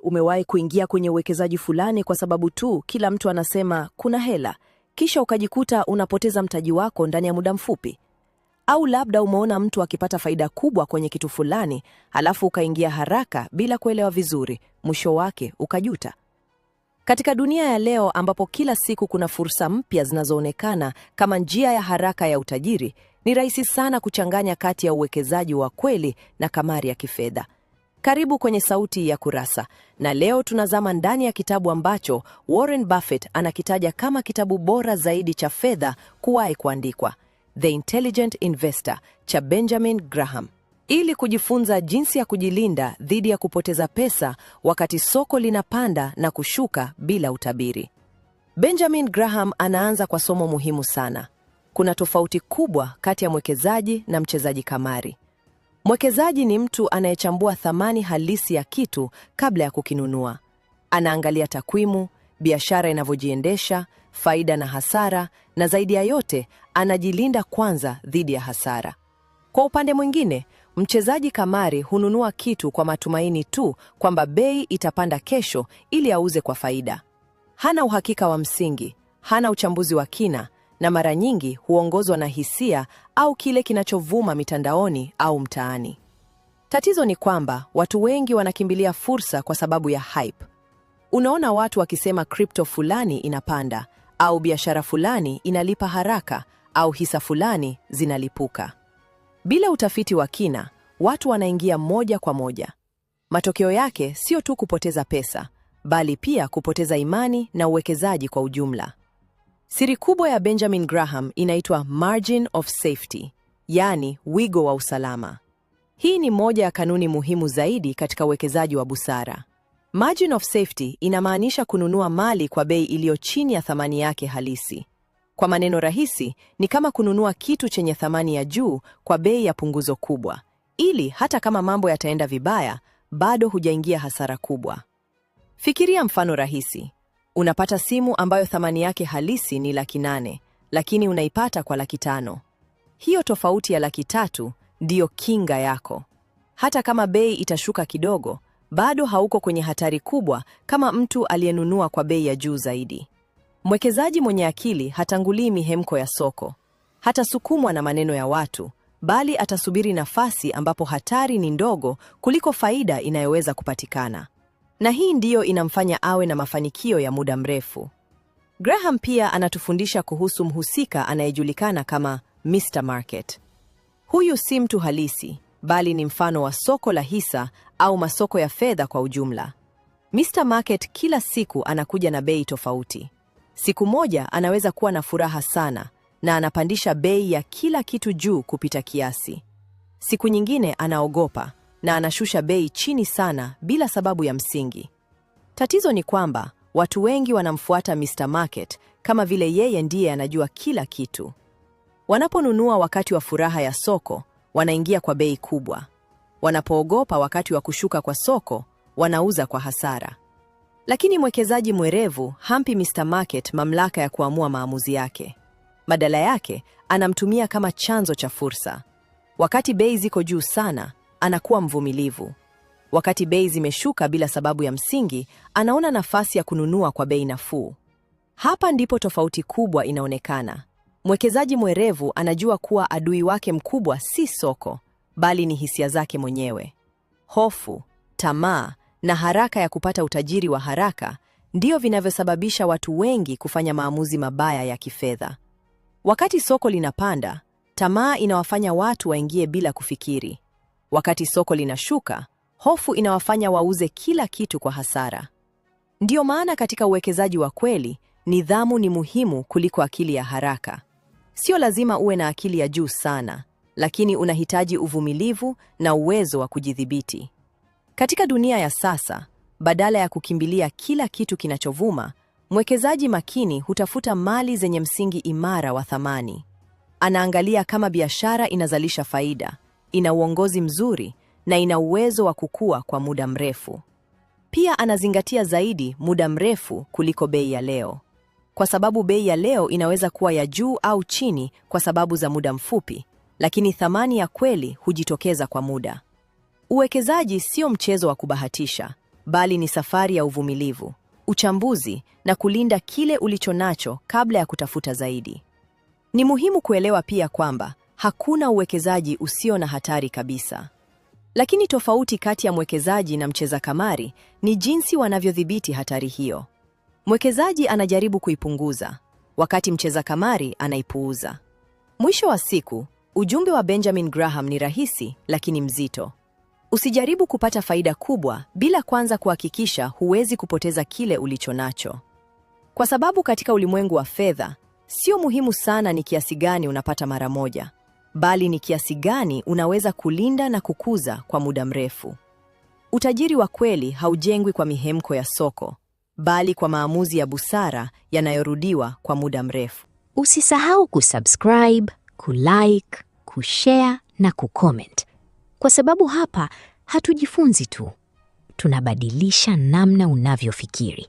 Umewahi kuingia kwenye uwekezaji fulani kwa sababu tu kila mtu anasema kuna hela, kisha ukajikuta unapoteza mtaji wako ndani ya muda mfupi? Au labda umeona mtu akipata faida kubwa kwenye kitu fulani, halafu ukaingia haraka bila kuelewa vizuri, mwisho wake ukajuta. Katika dunia ya leo ambapo kila siku kuna fursa mpya zinazoonekana kama njia ya haraka ya utajiri, ni rahisi sana kuchanganya kati ya uwekezaji wa kweli na kamari ya kifedha. Karibu kwenye Sauti ya Kurasa, na leo tunazama ndani ya kitabu ambacho Warren Buffett anakitaja kama kitabu bora zaidi cha fedha kuwahi kuandikwa, The Intelligent Investor cha Benjamin Graham. Ili kujifunza jinsi ya kujilinda dhidi ya kupoteza pesa wakati soko linapanda na kushuka bila utabiri. Benjamin Graham anaanza kwa somo muhimu sana. Kuna tofauti kubwa kati ya mwekezaji na mchezaji kamari. Mwekezaji ni mtu anayechambua thamani halisi ya kitu kabla ya kukinunua. Anaangalia takwimu, biashara inavyojiendesha, faida na hasara, na zaidi ya yote, anajilinda kwanza dhidi ya hasara. Kwa upande mwingine, mchezaji kamari hununua kitu kwa matumaini tu kwamba bei itapanda kesho ili auze kwa faida. Hana uhakika wa msingi, hana uchambuzi wa kina, na mara nyingi huongozwa na hisia au kile kinachovuma mitandaoni au mtaani. Tatizo ni kwamba watu wengi wanakimbilia fursa kwa sababu ya hype. Unaona watu wakisema crypto fulani inapanda, au biashara fulani inalipa haraka, au hisa fulani zinalipuka. Bila utafiti wa kina, watu wanaingia moja kwa moja. Matokeo yake sio tu kupoteza pesa, bali pia kupoteza imani na uwekezaji kwa ujumla. Siri kubwa ya Benjamin Graham inaitwa margin of safety, yani wigo wa usalama. Hii ni moja ya kanuni muhimu zaidi katika uwekezaji wa busara. Margin of safety inamaanisha kununua mali kwa bei iliyo chini ya thamani yake halisi. Kwa maneno rahisi, ni kama kununua kitu chenye thamani ya juu kwa bei ya punguzo kubwa, ili hata kama mambo yataenda vibaya, bado hujaingia hasara kubwa. Fikiria mfano rahisi. Unapata simu ambayo thamani yake halisi ni $800,000, lakini unaipata kwa $500,000. Hiyo tofauti ya $300,000 ndiyo kinga yako. Hata kama bei itashuka kidogo, bado hauko kwenye hatari kubwa kama mtu aliyenunua kwa bei ya juu zaidi. Mwekezaji mwenye akili hatangulii mihemko ya soko, hatasukumwa na maneno ya watu, bali atasubiri nafasi ambapo hatari ni ndogo kuliko faida inayoweza kupatikana. Na hii ndiyo inamfanya awe na mafanikio ya muda mrefu. Graham pia anatufundisha kuhusu mhusika anayejulikana kama Mr. Market. Huyu si mtu halisi, bali ni mfano wa soko la hisa au masoko ya fedha kwa ujumla. Mr. Market kila siku anakuja na bei tofauti. Siku moja anaweza kuwa na furaha sana na anapandisha bei ya kila kitu juu kupita kiasi. Siku nyingine anaogopa na anashusha bei chini sana bila sababu ya msingi. Tatizo ni kwamba watu wengi wanamfuata Mr. Market kama vile yeye ndiye anajua kila kitu. Wanaponunua wakati wa furaha ya soko, wanaingia kwa bei kubwa. Wanapoogopa wakati wa kushuka kwa soko, wanauza kwa hasara. Lakini mwekezaji mwerevu hampi Mr. Market mamlaka ya kuamua maamuzi yake. Badala yake, anamtumia kama chanzo cha fursa. Wakati bei ziko juu sana, anakuwa mvumilivu. Wakati bei zimeshuka bila sababu ya msingi, anaona nafasi ya kununua kwa bei nafuu. Hapa ndipo tofauti kubwa inaonekana. Mwekezaji mwerevu anajua kuwa adui wake mkubwa si soko, bali ni hisia zake mwenyewe. Hofu, tamaa na haraka ya kupata utajiri wa haraka ndio vinavyosababisha watu wengi kufanya maamuzi mabaya ya kifedha. Wakati soko linapanda, tamaa inawafanya watu waingie bila kufikiri. Wakati soko linashuka, hofu inawafanya wauze kila kitu kwa hasara. Ndiyo maana katika uwekezaji wa kweli, nidhamu ni muhimu kuliko akili ya haraka. Sio lazima uwe na akili ya juu sana, lakini unahitaji uvumilivu na uwezo wa kujidhibiti. Katika dunia ya sasa, badala ya kukimbilia kila kitu kinachovuma, mwekezaji makini hutafuta mali zenye msingi imara wa thamani. Anaangalia kama biashara inazalisha faida, ina uongozi mzuri na ina uwezo wa kukua kwa muda mrefu. Pia anazingatia zaidi muda mrefu kuliko bei ya leo. Kwa sababu bei ya leo inaweza kuwa ya juu au chini kwa sababu za muda mfupi, lakini thamani ya kweli hujitokeza kwa muda. Uwekezaji sio mchezo wa kubahatisha, bali ni safari ya uvumilivu, uchambuzi na kulinda kile ulichonacho kabla ya kutafuta zaidi. Ni muhimu kuelewa pia kwamba hakuna uwekezaji usio na hatari kabisa. Lakini tofauti kati ya mwekezaji na mcheza kamari ni jinsi wanavyodhibiti hatari hiyo. Mwekezaji anajaribu kuipunguza, wakati mcheza kamari anaipuuza. Mwisho wa siku, ujumbe wa Benjamin Graham ni rahisi lakini mzito. Usijaribu kupata faida kubwa bila kwanza kuhakikisha huwezi kupoteza kile ulichonacho. Kwa sababu katika ulimwengu wa fedha, sio muhimu sana ni kiasi gani unapata mara moja, bali ni kiasi gani unaweza kulinda na kukuza kwa muda mrefu. Utajiri wa kweli haujengwi kwa mihemko ya soko, bali kwa maamuzi ya busara yanayorudiwa kwa muda mrefu. Usisahau kusubscribe, kulike, kushare na kucomment. Kwa sababu hapa hatujifunzi tu, tunabadilisha namna unavyofikiri.